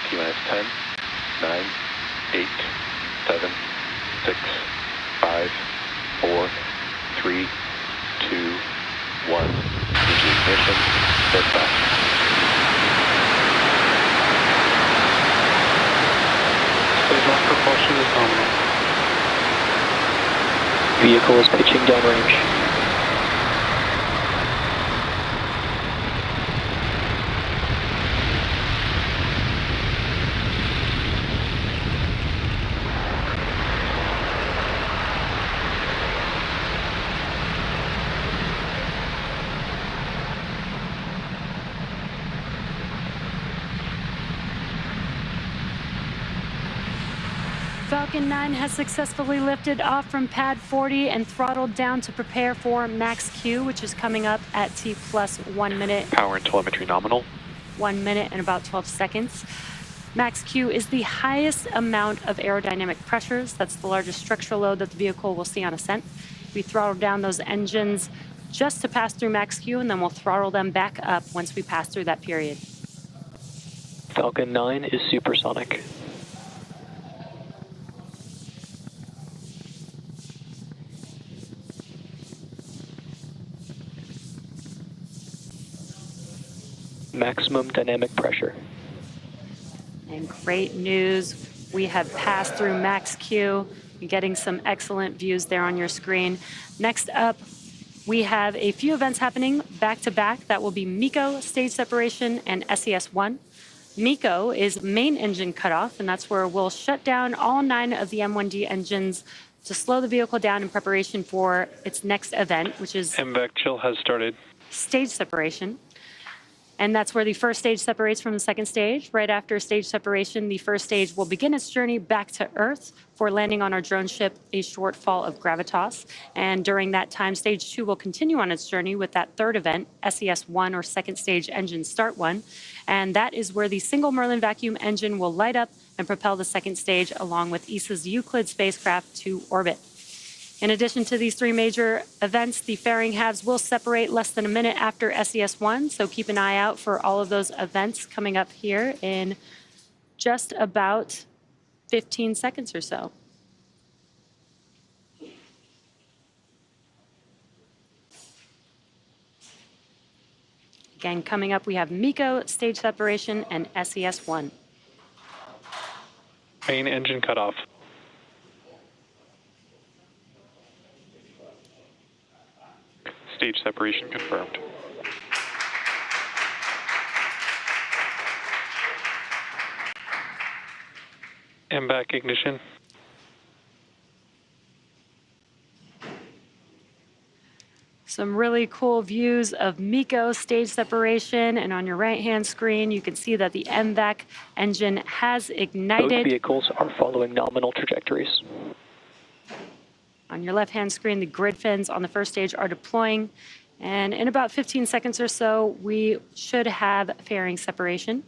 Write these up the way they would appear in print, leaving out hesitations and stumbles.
T-minus 10, 9, 8, 7, 6, 5, 4, 3, 2, 1. Ignition, liftoff. Stage-off propulsion is nominal. Vehicle is pitching downrange. Falcon 9 has successfully lifted off from pad 40 and throttled down to prepare for max Q, which is coming up at T plus 1 minute. Power and telemetry nominal. 1 minute and about 12 seconds. Max Q is the highest amount of aerodynamic pressures. That's the largest structural load that the vehicle will see on ascent. We throttle down those engines just to pass through max Q, and then we'll throttle them back up once we pass through that period. Falcon 9 is supersonic. Maximum dynamic pressure. And great news, we have passed through max Q. You're getting some excellent views there on your screen. Next up, we have a few events happening back to back. That will be MECO, stage separation, and SES-1. MECO is main engine cutoff, and that's where we'll shut down all 9 of the M1D engines to slow the vehicle down in preparation for its next event, which is MVAC chill has started. Stage separation. And that's where the first stage separates from the second stage. Right after stage separation, the first stage will begin its journey back to Earth for landing on our drone ship, a short fall of gravitas. And during that time, stage 2 will continue on its journey with that third event, SES-1, or second stage engine start 1. And that is where the single Merlin vacuum engine will light up and propel the second stage along with ESA's Euclides spacecraft to orbit. In addition to these 3 major events, the fairing halves will separate less than a minute after SES-1, so keep an eye out for all of those events coming up here in just about 15 seconds or so. Again, coming up, we have MECO, stage separation, and SES-1. Main engine cutoff. Stage separation confirmed. MVAC ignition. Some really cool views of MECO stage separation, and on your right-hand screen, you can see that the MVAC engine has ignited. Both vehicles are following nominal trajectories. On your left-hand screen, the grid fins on the first stage are deploying, and in about 15 seconds or so, we should have fairing separation.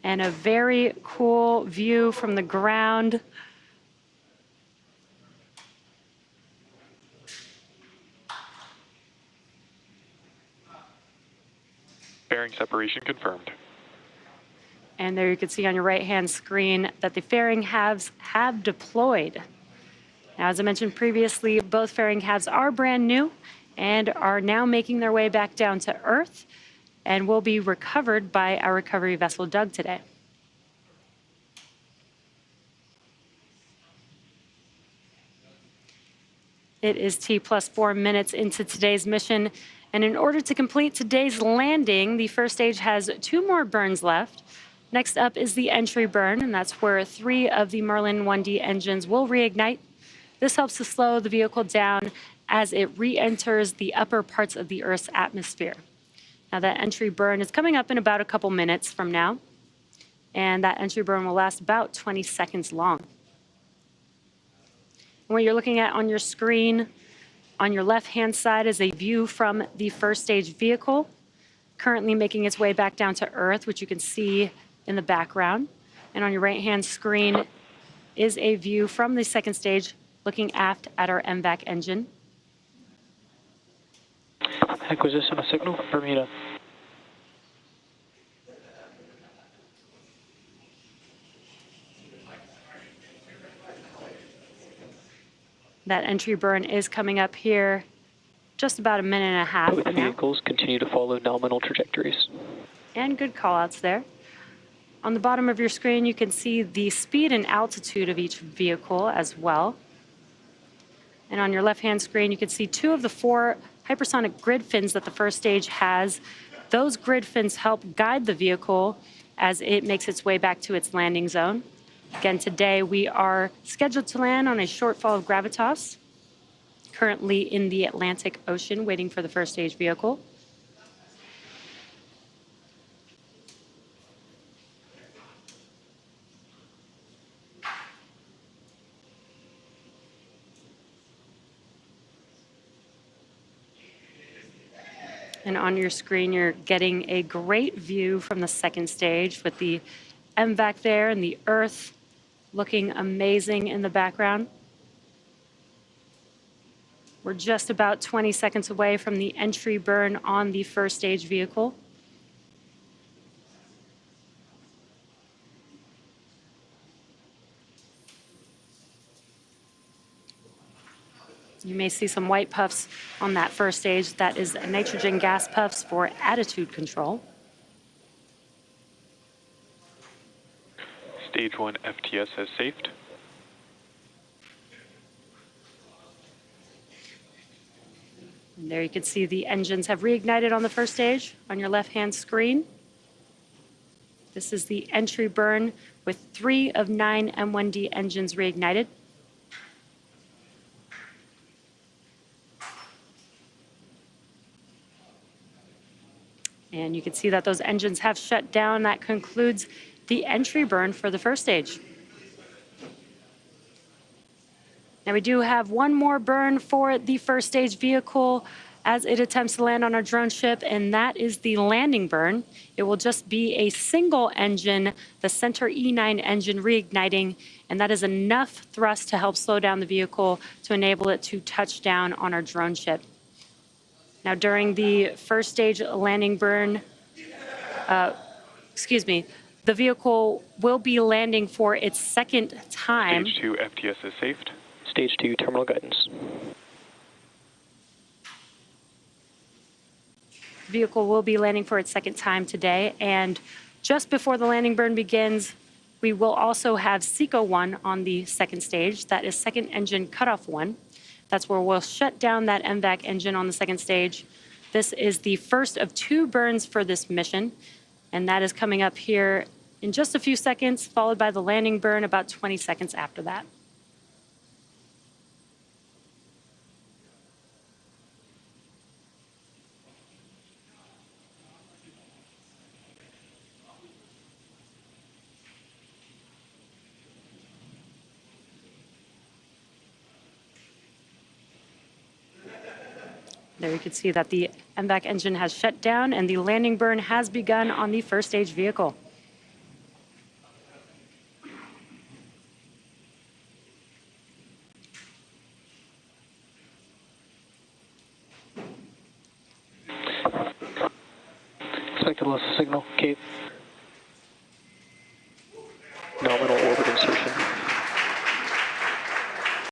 And a very cool view from the ground. Fairing separation confirmed. And there you can see on your right-hand screen that the fairing halves have deployed. Now, as I mentioned previously, both fairing halves are brand new and are now making their way back down to Earth and will be recovered by our recovery vessel, Doug, today. It is T plus 4 minutes into today's mission. And in order to complete today's landing, the first stage has 2 more burns left. Next up is the entry burn, and that's where 3 of the Merlin 1D engines will reignite. This helps to slow the vehicle down as it re-enters the upper parts of the Earth's atmosphere. Now, that entry burn is coming up in about a couple minutes from now, and that entry burn will last about 20 seconds long. And what you're looking at on your screen, on your left-hand side, is a view from the first stage vehicle, currently making its way back down to Earth, which you can see in the background. And on your right-hand screen is a view from the second stage looking aft at our MVAC engine. Acquisition of signal, Bermuda. That entry burn is coming up here just about a minute and a half Both from now. vehicles continue to follow nominal trajectories. And good callouts there. On the bottom of your screen, you can see the speed and altitude of each vehicle as well. And on your left-hand screen, you can see 2 of the 4 hypersonic grid fins that the first stage has. Those grid fins help guide the vehicle as it makes its way back to its landing zone. Again, today we are scheduled to land on a shortfall of gravitas, currently in the Atlantic Ocean, waiting for the first stage vehicle. And on your screen, you're getting a great view from the second stage with the MVAC there and the Earth looking amazing in the background. We're just about 20 seconds away from the entry burn on the first stage vehicle. You may see some white puffs on that first stage. That is nitrogen gas puffs for attitude control. Stage 1 FTS has safed. And there you can see the engines have reignited on the first stage on your left-hand screen. This is the entry burn with 3 of 9 M1D engines reignited. And you can see that those engines have shut down. That concludes the entry burn for the first stage. Now we do have one more burn for the first stage vehicle as it attempts to land on our drone ship, and that is the landing burn. It will just be a single engine, the center E9 engine reigniting, and that is enough thrust to help slow down the vehicle to enable it to touch down on our drone ship. Now during the first stage landing burn, the vehicle will be landing for its second time. Stage 2 FTS is safed. Stage 2 terminal guidance. The vehicle will be landing for its second time today, and just before the landing burn begins, we will also have SECO 1 on the second stage. That is second engine cutoff 1. That's where we'll shut down that MVAC engine on the second stage. This is the first of 2 burns for this mission, and that is coming up here in just a few seconds, followed by the landing burn about 20 seconds after that. There you can see that the MVAC engine has shut down and the landing burn has begun on the first stage vehicle. Expected loss of signal, Cape.